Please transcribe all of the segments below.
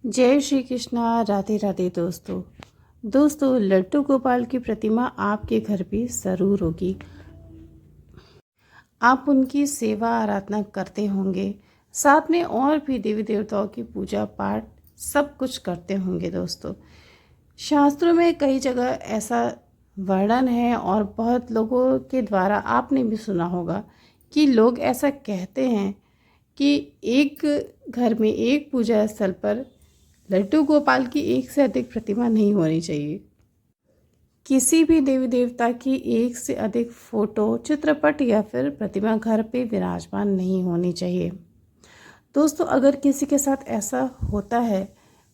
जय श्री कृष्णा। राधे राधे दोस्तों लड्डू गोपाल की प्रतिमा आपके घर पे ज़रूर होगी। आप उनकी सेवा आराधना करते होंगे, साथ में और भी देवी देवताओं की पूजा पाठ सब कुछ करते होंगे। दोस्तों शास्त्रों में कई जगह ऐसा वर्णन है और बहुत लोगों के द्वारा आपने भी सुना होगा कि लोग ऐसा कहते हैं कि एक घर में एक पूजा स्थल पर लड्डू गोपाल की एक से अधिक प्रतिमा नहीं होनी चाहिए। किसी भी देवी देवता की एक से अधिक फोटो, चित्रपट या फिर प्रतिमा घर पे विराजमान नहीं होनी चाहिए। दोस्तों अगर किसी के साथ ऐसा होता है,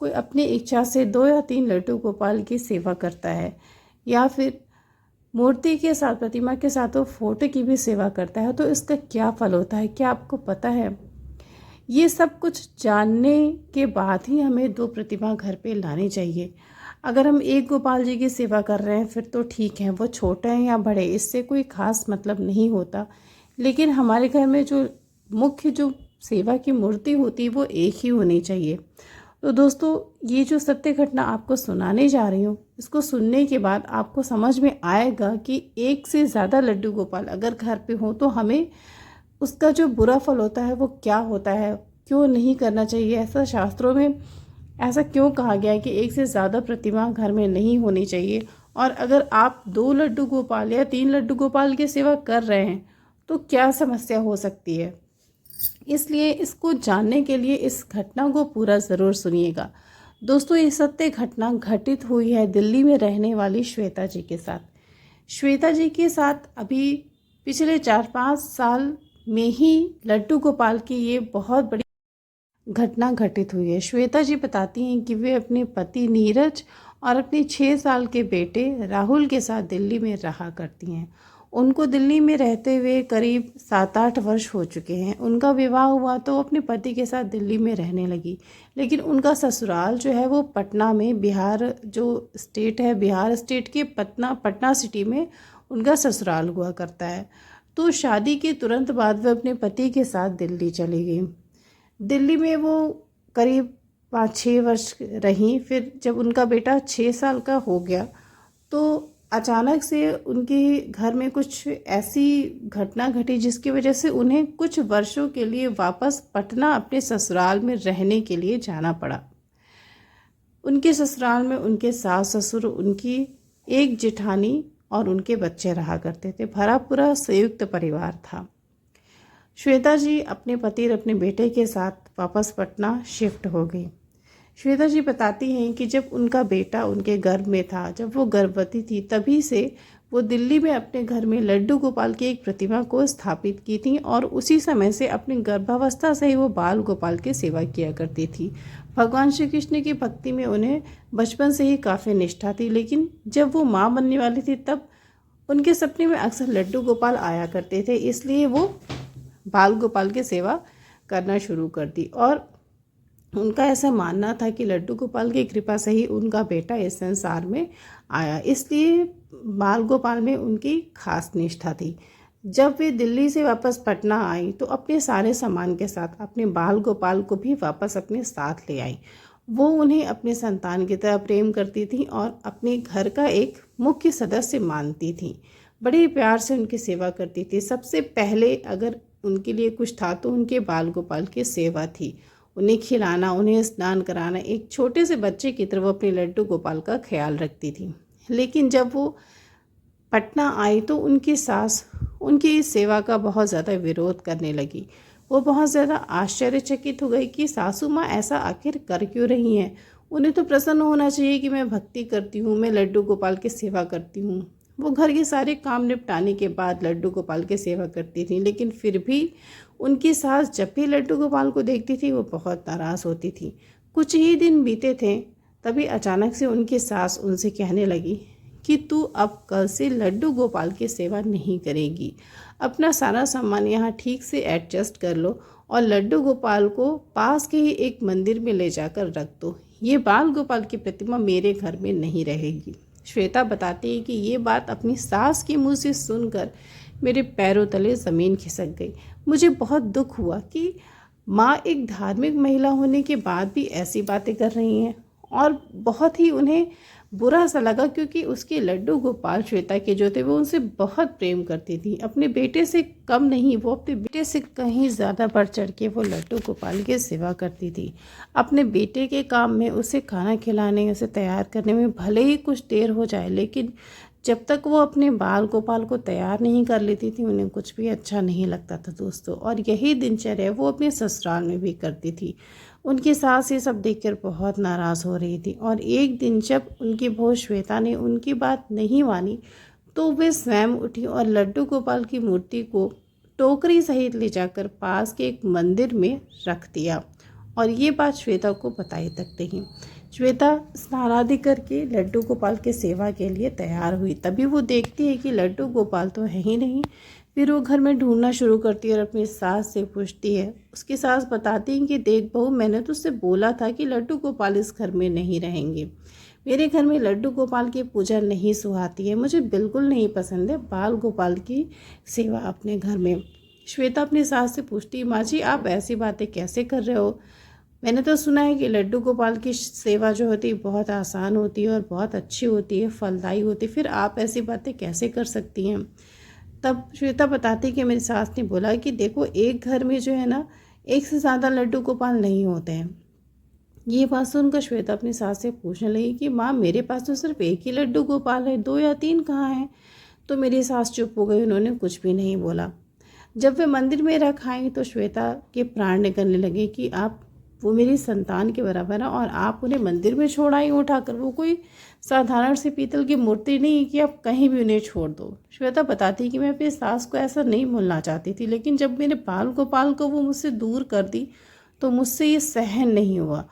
कोई अपनी इच्छा से 2 या 3 लड्डू गोपाल की सेवा करता है या फिर मूर्ति के साथ, प्रतिमा के साथ वो फोटो की भी सेवा करता है, तो इसका क्या फल होता है क्या आपको पता है? ये सब कुछ जानने के बाद ही हमें 2 प्रतिमा घर पे लानी चाहिए। अगर हम एक गोपाल जी की सेवा कर रहे हैं फिर तो ठीक है, वो छोटे हैं या बड़े इससे कोई ख़ास मतलब नहीं होता। लेकिन हमारे घर में जो मुख्य जो सेवा की मूर्ति होती है वो एक ही होनी चाहिए। तो दोस्तों ये जो सत्य घटना आपको सुनाने जा रही हूँ, इसको सुनने के बाद आपको समझ में आएगा कि एक से ज़्यादा लड्डू गोपाल अगर घर पे हो तो हमें उसका जो बुरा फल होता है वो क्या होता है, क्यों नहीं करना चाहिए। ऐसा शास्त्रों में ऐसा क्यों कहा गया है कि एक से ज़्यादा प्रतिमा घर में नहीं होनी चाहिए। और अगर आप 2 लड्डू गोपाल या 3 लड्डू गोपाल की सेवा कर रहे हैं तो क्या समस्या हो सकती है। इसलिए इसको जानने के लिए इस घटना को पूरा ज़रूर सुनिएगा। दोस्तों ये सत्य घटना घटित हुई है दिल्ली में रहने वाली श्वेता जी के साथ। श्वेता जी के साथ अभी पिछले 4-5 साल में ही लड्डू गोपाल की ये बहुत बड़ी घटना घटित हुई है। श्वेता जी बताती हैं कि वे अपने पति नीरज और अपने 6 साल के बेटे राहुल के साथ दिल्ली में रहा करती हैं। उनको दिल्ली में रहते हुए करीब 7-8 वर्ष हो चुके हैं। उनका विवाह हुआ तो अपने पति के साथ दिल्ली में रहने लगी, लेकिन उनका ससुराल जो है वो पटना में, बिहार जो स्टेट है, बिहार स्टेट के पटना सिटी में उनका ससुराल हुआ करता है। तो शादी के तुरंत बाद वह अपने पति के साथ दिल्ली चली गई। दिल्ली में वो करीब 5-6 वर्ष रहीं। फिर जब उनका बेटा 6 साल का हो गया तो अचानक से उनके घर में कुछ ऐसी घटना घटी जिसकी वजह से उन्हें कुछ वर्षों के लिए वापस पटना अपने ससुराल में रहने के लिए जाना पड़ा। उनके ससुराल में उनके सास ससुर, उनकी एक जेठानी और उनके बच्चे रहा करते थे। भरा पूरा संयुक्त परिवार था। श्वेता जी अपने पति और अपने बेटे के साथ वापस पटना शिफ्ट हो गई। श्वेता जी बताती हैं कि जब उनका बेटा उनके गर्भ में था, जब वो गर्भवती थी, तभी से वो दिल्ली में अपने घर में लड्डू गोपाल की एक प्रतिमा को स्थापित की थी और उसी समय से अपनी गर्भावस्था से ही वो बाल गोपाल की सेवा किया करती थी। भगवान श्री कृष्ण की भक्ति में उन्हें बचपन से ही काफ़ी निष्ठा थी। लेकिन जब वो माँ बनने वाली थी तब उनके सपने में अक्सर लड्डू गोपाल आया करते थे, इसलिए वो बाल गोपाल की सेवा करना शुरू कर दी। और उनका ऐसा मानना था कि लड्डू गोपाल की कृपा से ही उनका बेटा इस संसार में आया, इसलिए बाल गोपाल में उनकी खास निष्ठा थी। जब वे दिल्ली से वापस पटना आई तो अपने सारे सामान के साथ अपने बाल गोपाल को भी वापस अपने साथ ले आई। वो उन्हें अपने संतान की तरह प्रेम करती थी और अपने घर का एक मुख्य सदस्य मानती थी। बड़े प्यार से उनकी सेवा करती थी। सबसे पहले अगर उनके लिए कुछ था तो उनके बाल गोपाल की सेवा थी। उन्हें खिलाना, उन्हें स्नान कराना, एक छोटे से बच्चे की तरह वो अपने लड्डू गोपाल का ख्याल रखती थी। लेकिन जब वो पटना आई तो उनकी सास उनकी इस सेवा का बहुत ज़्यादा विरोध करने लगी। वो बहुत ज़्यादा आश्चर्यचकित हो गई कि सासू माँ ऐसा आखिर कर क्यों रही हैं। उन्हें तो प्रसन्न होना चाहिए कि मैं भक्ति करती हूँ, मैं लड्डू गोपाल की सेवा करती हूँ। वो घर के सारे काम निपटाने के बाद लड्डू गोपाल की सेवा करती थी, लेकिन फिर भी उनकी सास जब भी लड्डू गोपाल को देखती थी वो बहुत नाराज़ होती थी। कुछ ही दिन बीते थे, तभी अचानक से उनकी सास उनसे कहने लगी कि तू अब कल से लड्डू गोपाल की सेवा नहीं करेगी। अपना सारा सामान यहाँ ठीक से एडजस्ट कर लो और लड्डू गोपाल को पास के ही एक मंदिर में ले जाकर रख दो। ये बाल गोपाल की प्रतिमा मेरे घर में नहीं रहेगी। श्वेता बताती है कि ये बात अपनी सास के मुंह से सुनकर मेरे पैरों तले ज़मीन खिसक गई। मुझे बहुत दुख हुआ कि माँ एक धार्मिक महिला होने के बाद भी ऐसी बातें कर रही हैं। और बहुत ही उन्हें बुरा सा लगा, क्योंकि उसके लड्डू गोपाल श्वेता के जो थे वो उनसे बहुत प्रेम करती थी, अपने बेटे से कम नहीं, वो अपने बेटे से कहीं ज़्यादा बढ़ चढ़ के वो लड्डू गोपाल की सेवा करती थी। अपने बेटे के काम में, उसे खाना खिलाने, उसे तैयार करने में भले ही कुछ देर हो जाए, लेकिन जब तक वो अपने बाल गोपाल को तैयार नहीं कर लेती थी उन्हें कुछ भी अच्छा नहीं लगता था दोस्तों। और यही दिनचर्या वो अपने ससुराल में भी करती थी। उनकी सास ये सब देखकर बहुत नाराज़ हो रही थी, और एक दिन जब उनकी बहू श्वेता ने उनकी बात नहीं मानी तो वे स्वयं उठी और लड्डू गोपाल की मूर्ति को टोकरी सहित ले जाकर पास के एक मंदिर में रख दिया। और ये बात श्वेता को बताई तक नहीं। श्वेता स्नान आदि करके लड्डू गोपाल के सेवा के लिए तैयार हुई। तभी वो देखती है कि लड्डू गोपाल तो है ही नहीं। फिर वो घर में ढूंढना शुरू करती है और अपनी सास से पूछती है। उसकी सास बताती हैं कि देख बहू, मैंने तो उससे बोला था कि लड्डू गोपाल इस घर में नहीं रहेंगे। मेरे घर में लड्डू गोपाल की पूजा नहीं सुहाती है, मुझे बिल्कुल नहीं पसंद है बाल गोपाल की सेवा अपने घर में। श्वेता अपनी सास से पूछती, माँ जी आप ऐसी बातें कैसे कर रहे हो? मैंने तो सुना है कि लड्डू गोपाल की सेवा जो होती है बहुत आसान होती है और बहुत अच्छी होती है, फलदायी होती है, फिर आप ऐसी बातें कैसे कर सकती हैं? तब श्वेता बताती कि मेरी सास ने बोला कि देखो, एक घर में जो है ना, एक से ज़्यादा लड्डू गोपाल नहीं होते हैं। ये बात सुनकर श्वेता अपनी सास से पूछने लगी कि माँ, मेरे पास तो सिर्फ एक ही लड्डू गोपाल है, 2 या 3 कहाँ हैं? तो मेरी सास चुप हो गई, उन्होंने कुछ भी नहीं बोला। जब वे मंदिर में रख आई तो श्वेता के प्राण निकलने लगे कि आप, वो मेरी संतान के बराबर है और आप उन्हें मंदिर में छोड़ आई उठाकर। वो कोई साधारण सी पीतल की मूर्ति नहीं कि आप कहीं भी उन्हें छोड़ दो। श्वेता बताती कि मैं अपनी सास को ऐसा नहीं बोलना चाहती थी, लेकिन जब मेरे बाल गोपाल को वो मुझसे दूर कर दी तो मुझसे ये सहन नहीं हुआ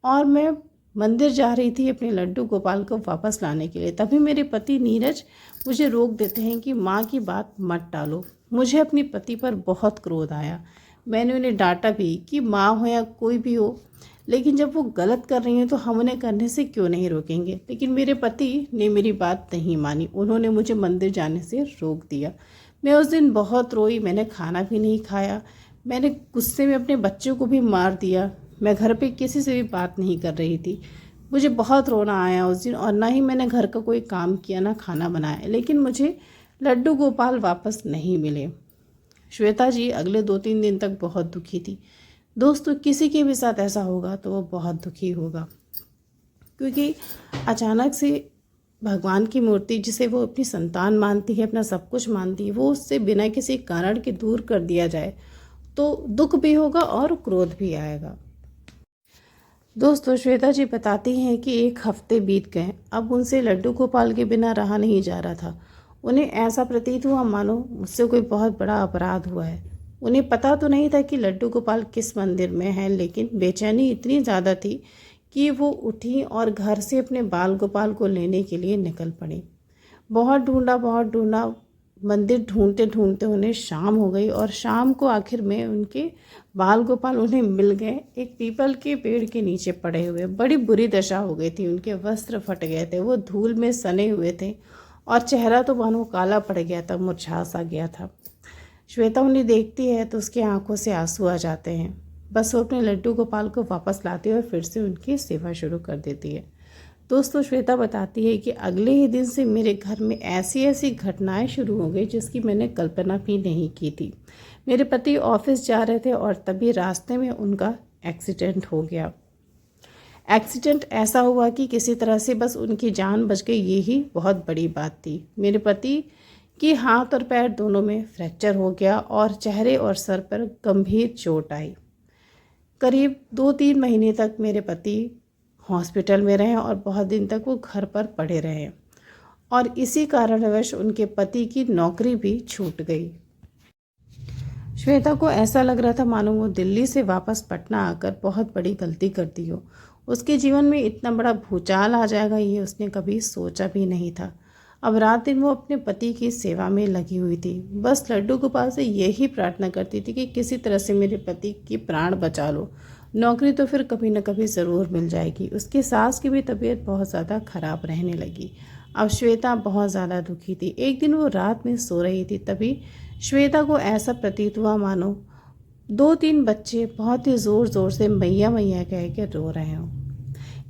और मैं मंदिर जा रही थी अपने लड्डू गोपाल को वापस लाने के लिए। तभी मेरे पति नीरज मुझे रोक देते हैं कि माँ की बात मत टालो। मुझे अपने पति पर बहुत क्रोध आया। मैंने उन्हें डांटा भी कि माँ हो या कोई भी हो, लेकिन जब वो गलत कर रही हैं तो हम उन्हें करने से क्यों नहीं रोकेंगे। लेकिन मेरे पति ने मेरी बात नहीं मानी, उन्होंने मुझे मंदिर जाने से रोक दिया। मैं उस दिन बहुत रोई, मैंने खाना भी नहीं खाया, मैंने गुस्से में अपने बच्चों को भी मार दिया। मैं घर पे किसी से भी बात नहीं कर रही थी। मुझे बहुत रोना आया उस दिन, और ना ही मैंने घर का कोई काम किया, ना खाना बनाया, लेकिन मुझे लड्डू गोपाल वापस नहीं मिले। श्वेता जी अगले 2-3 दिन तक बहुत दुखी थी। दोस्तों, किसी के भी साथ ऐसा होगा तो वो बहुत दुखी होगा, क्योंकि अचानक से भगवान की मूर्ति, जिसे वो अपनी संतान मानती है, अपना सब कुछ मानती है, वो उससे बिना किसी कारण के दूर कर दिया जाए तो दुख भी होगा और क्रोध भी आएगा। दोस्तों, श्वेता जी बताती हैं कि 1 हफ्ते बीत गए, अब उनसे लड्डू गोपाल के बिना रहा नहीं जा रहा था। उन्हें ऐसा प्रतीत हुआ मानो मुझसे कोई बहुत बड़ा अपराध हुआ है। उन्हें पता तो नहीं था कि लड्डू गोपाल किस मंदिर में है, लेकिन बेचैनी इतनी ज़्यादा थी कि वो उठी और घर से अपने बाल गोपाल को लेने के लिए निकल पड़ी। बहुत ढूंढा, मंदिर ढूंढते ढूंढते उन्हें शाम हो गई, और शाम को आखिर में उनके बाल गोपाल उन्हें मिल गए, एक पीपल के पेड़ के नीचे पड़े हुए। बड़ी बुरी दशा हो गई थी, उनके वस्त्र फट गए थे, वो धूल में सने हुए थे और चेहरा तो मानो काला पड़ गया था, मुरझा सा गया था। श्वेता उन्हें देखती है तो उसकी आंखों से आंसू आ जाते हैं। बस वो अपने लड्डू गोपाल को वापस लाती है और फिर से उनकी सेवा शुरू कर देती है। दोस्तों, श्वेता बताती है कि अगले ही दिन से मेरे घर में ऐसी ऐसी घटनाएं शुरू हो गई जिसकी मैंने कल्पना भी नहीं की थी। मेरे पति ऑफिस जा रहे थे और तभी रास्ते में उनका एक्सीडेंट हो गया। एक्सीडेंट ऐसा हुआ कि किसी तरह से बस उनकी जान बच गई, यही बहुत बड़ी बात थी। मेरे पति की हाथ और पैर दोनों में फ्रैक्चर हो गया और चेहरे और सर पर गंभीर चोट आई। करीब 2-3 महीने तक मेरे पति हॉस्पिटल में रहे और बहुत दिन तक वो घर पर पड़े रहे, और इसी कारणवश उनके पति की नौकरी भी छूट गई। श्वेता को ऐसा लग रहा था मानो वो दिल्ली से वापस पटना आकर बहुत बड़ी गलती कर दी हो। उसके जीवन में इतना बड़ा भूचाल आ जाएगा ये उसने कभी सोचा भी नहीं था। अब रात दिन वो अपने पति की सेवा में लगी हुई थी। बस लड्डू गोपाल से यही प्रार्थना करती थी कि किसी तरह से मेरे पति की प्राण बचा लो, नौकरी तो फिर कभी न कभी ज़रूर मिल जाएगी। उसकी सास की भी तबीयत बहुत ज़्यादा ख़राब रहने लगी। अब श्वेता बहुत ज़्यादा दुखी थी। एक दिन वो रात में सो रही थी, तभी श्वेता को ऐसा प्रतीत हुआ मानो 2-3 बच्चे बहुत ही ज़ोर ज़ोर से मैया मैया कह के रो रहे हों।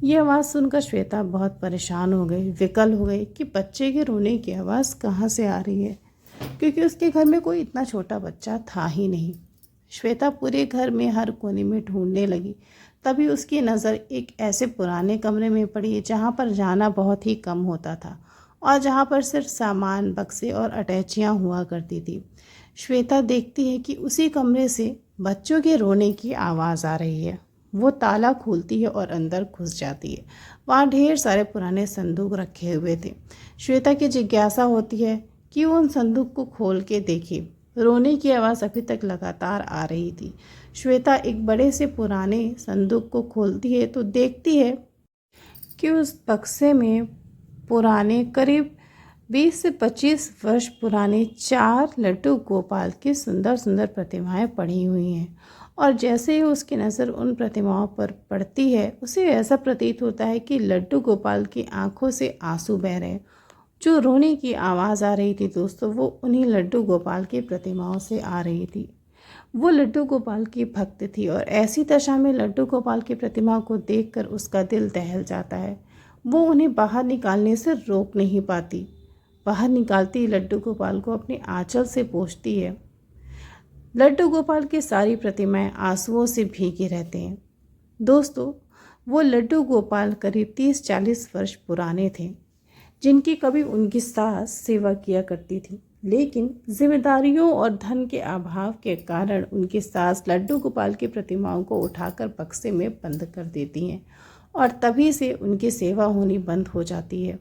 ये आवाज़ सुनकर श्वेता बहुत परेशान हो गई, विकल हो गई कि बच्चे के रोने की आवाज़ कहाँ से आ रही है, क्योंकि उसके घर में कोई इतना छोटा बच्चा था ही नहीं। श्वेता पूरे घर में हर कोने में ढूंढने लगी। तभी उसकी नज़र एक ऐसे पुराने कमरे में पड़ी जहाँ पर जाना बहुत ही कम होता था और जहाँ पर सिर्फ सामान, बक्से और अटैचियाँ हुआ करती थी। श्वेता देखती है कि उसी कमरे से बच्चों के रोने की आवाज़ आ रही है। वो ताला खोलती है और अंदर घुस जाती है। वहाँ ढेर सारे पुराने संदूक रखे हुए थे। श्वेता की जिज्ञासा होती है कि वो उन संदूक को खोल के देखे। रोने की आवाज़ अभी तक लगातार आ रही थी। श्वेता एक बड़े से पुराने संदूक को खोलती है तो देखती है कि उस बक्से में पुराने करीब 20 से 25 वर्ष पुराने 4 लड्डू गोपाल की सुंदर सुंदर प्रतिमाएं पड़ी हुई हैं। और जैसे ही उसकी नज़र उन प्रतिमाओं पर पड़ती है, उसे ऐसा प्रतीत होता है कि लड्डू गोपाल की आंखों से आंसू बह रहे हैं। जो रोने की आवाज़ आ रही थी दोस्तों, वो उन्हीं लड्डू गोपाल की प्रतिमाओं से आ रही थी। वो लड्डू गोपाल की भक्त थी और ऐसी दशा में लड्डू गोपाल की प्रतिमा को देखकर उसका दिल दहल जाता है। वो उन्हें बाहर निकालने से रोक नहीं पाती। बाहर निकालती लड्डू गोपाल को अपने आंचल से पोंछती है। लड्डू गोपाल की सारी प्रतिमाएं आंसुओं से भीगे रहते हैं। दोस्तों, वो लड्डू गोपाल करीब 30-40 वर्ष पुराने थे, जिनकी कभी उनकी सास सेवा किया करती थी, लेकिन जिम्मेदारियों और धन के अभाव के कारण उनकी सास लड्डू गोपाल की प्रतिमाओं को उठाकर बक्से में बंद कर देती हैं और तभी से उनकी सेवा होनी बंद हो जाती है।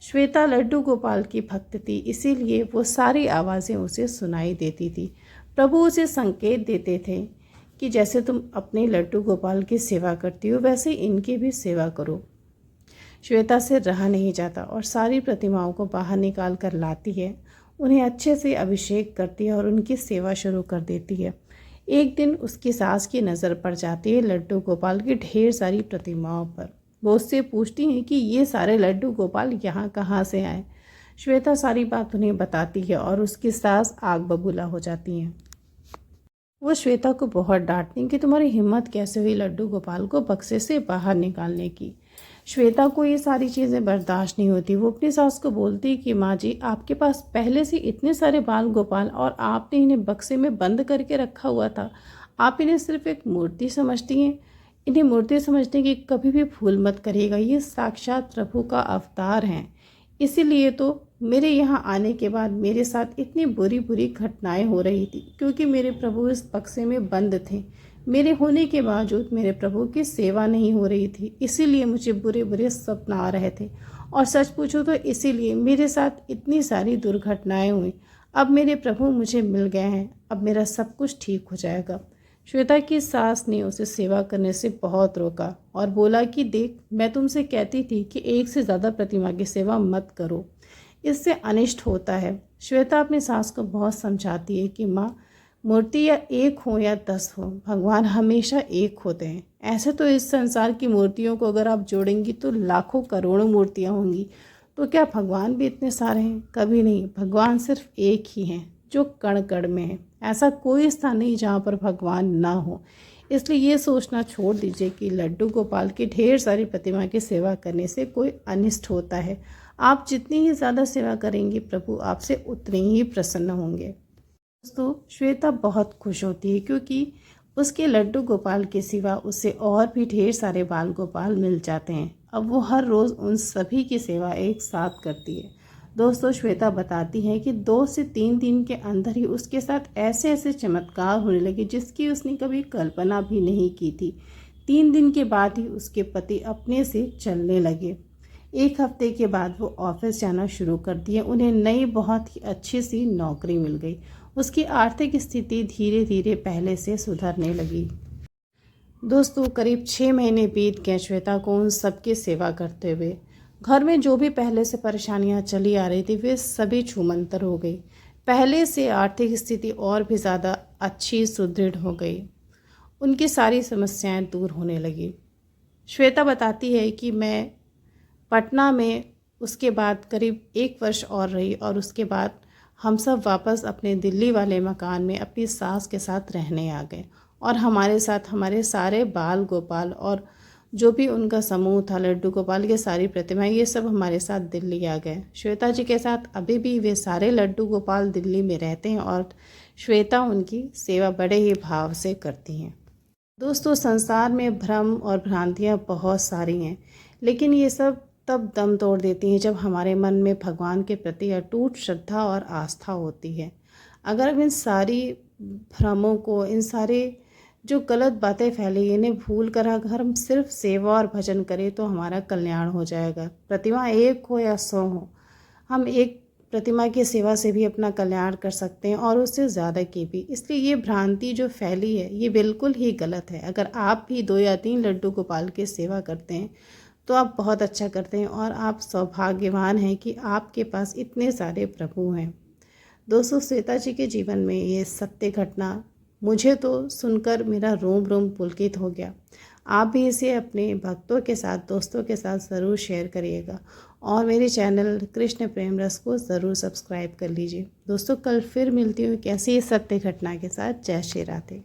श्वेता लड्डू गोपाल की भक्त थी, इसीलिए वो सारी आवाज़ें उसे सुनाई देती थी। प्रभु उसे संकेत देते थे कि जैसे तुम अपने लड्डू गोपाल की सेवा करती हो, वैसे इनकी भी सेवा करो। श्वेता से रहा नहीं जाता और सारी प्रतिमाओं को बाहर निकाल कर लाती है, उन्हें अच्छे से अभिषेक करती है और उनकी सेवा शुरू कर देती है। एक दिन उसकी सास की नज़र पड़ जाती है लड्डू गोपाल की ढेर सारी प्रतिमाओं पर। वो उससे पूछती हैं कि ये सारे लड्डू गोपाल यहाँ कहाँ से आए। श्वेता सारी बात उन्हें बताती है और उसकी सास आग बबूला हो जाती हैं। वो श्वेता को बहुत डांटती हैं कि तुम्हारी हिम्मत कैसे हुई लड्डू गोपाल को बक्से से बाहर निकालने की। श्वेता को ये सारी चीज़ें बर्दाश्त नहीं होती। वो अपनी सास को बोलती कि माँ जी, आपके पास पहले से इतने सारे बाल गोपाल और आपने इन्हें बक्से में बंद करके रखा हुआ था। आप इन्हें सिर्फ एक मूर्ति समझती हैं। इन्हें मूर्ति समझने की कभी भी भूल मत करिएगा। ये साक्षात प्रभु का अवतार हैं। इसीलिए तो मेरे यहाँ आने के बाद मेरे साथ इतनी बुरी बुरी घटनाएं हो रही थी, क्योंकि मेरे प्रभु इस बक्से में बंद थे। मेरे होने के बावजूद मेरे प्रभु की सेवा नहीं हो रही थी, इसीलिए मुझे बुरे बुरे सपना आ रहे थे। और सच पूछो तो इसीलिए मेरे साथ इतनी सारी दुर्घटनाएं हुई। अब मेरे प्रभु मुझे मिल गए हैं, अब मेरा सब कुछ ठीक हो जाएगा। श्वेता की सास ने उसे सेवा करने से बहुत रोका और बोला कि देख, मैं तुमसे कहती थी कि एक से ज़्यादा प्रतिमा की सेवा मत करो, इससे अनिष्ट होता है। श्वेता अपनी सास को बहुत समझाती है कि माँ, मूर्ति या एक हो या 10 हो, भगवान हमेशा एक होते हैं। ऐसे तो इस संसार की मूर्तियों को अगर आप जोड़ेंगी तो लाखों करोड़ों मूर्तियाँ होंगी, तो क्या भगवान भी इतने सारे हैं? कभी नहीं। भगवान सिर्फ एक ही हैं, जो कण कण में है। ऐसा कोई स्थान नहीं जहाँ पर भगवान ना हो। इसलिए ये सोचना छोड़ दीजिए कि लड्डू गोपाल की ढेर सारी प्रतिमा की सेवा करने से कोई अनिष्ट होता है। आप जितनी ही ज़्यादा सेवा करेंगी, प्रभु आपसे उतने ही प्रसन्न होंगे। दोस्तों, श्वेता बहुत खुश होती है क्योंकि उसके लड्डू गोपाल के सिवा उसे और भी ढेर सारे बाल गोपाल मिल जाते हैं। अब वो हर रोज़ उन सभी की सेवा एक साथ करती है। दोस्तों, श्वेता बताती है कि 2 से 3 दिन के अंदर ही उसके साथ ऐसे ऐसे चमत्कार होने लगे जिसकी उसने कभी कल्पना भी नहीं की थी। 3 दिन के बाद ही उसके पति अपने से चलने लगे। 1 हफ्ते के बाद वो ऑफिस जाना शुरू कर दिए। उन्हें नई बहुत ही अच्छी सी नौकरी मिल गई। उसकी आर्थिक स्थिति धीरे धीरे पहले से सुधरने लगी। दोस्तों, करीब 6 महीने बीत गए श्वेता को उन सबकी सेवा करते हुए। घर में जो भी पहले से परेशानियां चली आ रही थी, वे सभी छूमंतर हो गई। पहले से आर्थिक स्थिति और भी ज़्यादा अच्छी सुदृढ़ हो गई। उनकी सारी समस्याएं दूर होने लगी। श्वेता बताती है कि मैं पटना में उसके बाद करीब 1 वर्ष और रही और उसके बाद हम सब वापस अपने दिल्ली वाले मकान में अपनी सास के साथ रहने आ गए और हमारे साथ हमारे सारे बाल गोपाल और जो भी उनका समूह था, लड्डू गोपाल की सारी प्रतिमाएं, ये सब हमारे साथ दिल्ली आ गए। श्वेता जी के साथ अभी भी वे सारे लड्डू गोपाल दिल्ली में रहते हैं और श्वेता उनकी सेवा बड़े ही भाव से करती हैं। दोस्तों, संसार में भ्रम और भ्रांतियाँ बहुत सारी हैं, लेकिन ये सब तब दम तोड़ देती हैं जब हमारे मन में भगवान के प्रति अटूट श्रद्धा और आस्था होती है। अगर हम इन सारी भ्रमों को, इन सारे जो गलत बातें फैली, इन्हें भूल कर अगर हम सिर्फ सेवा और भजन करें तो हमारा कल्याण हो जाएगा। प्रतिमा एक हो या 100 हो, हम एक प्रतिमा की सेवा से भी अपना कल्याण कर सकते हैं और उससे ज़्यादा की भी। इसलिए ये भ्रांति जो फैली है ये बिल्कुल ही गलत है। अगर आप भी 2 या 3 लड्डू गोपाल की सेवा करते हैं तो आप बहुत अच्छा करते हैं और आप सौभाग्यवान हैं कि आपके पास इतने सारे प्रभु हैं। दोस्तों, श्वेता जी के जीवन में ये सत्य घटना मुझे तो सुनकर मेरा रोम रोम पुलकित हो गया। आप भी इसे अपने भक्तों के साथ, दोस्तों के साथ ज़रूर शेयर करिएगा और मेरे चैनल कृष्ण प्रेम रस को ज़रूर सब्सक्राइब कर लीजिए। दोस्तों, कल फिर मिलती हूँ कैसी सत्य घटना के साथ। जय श्री राधे।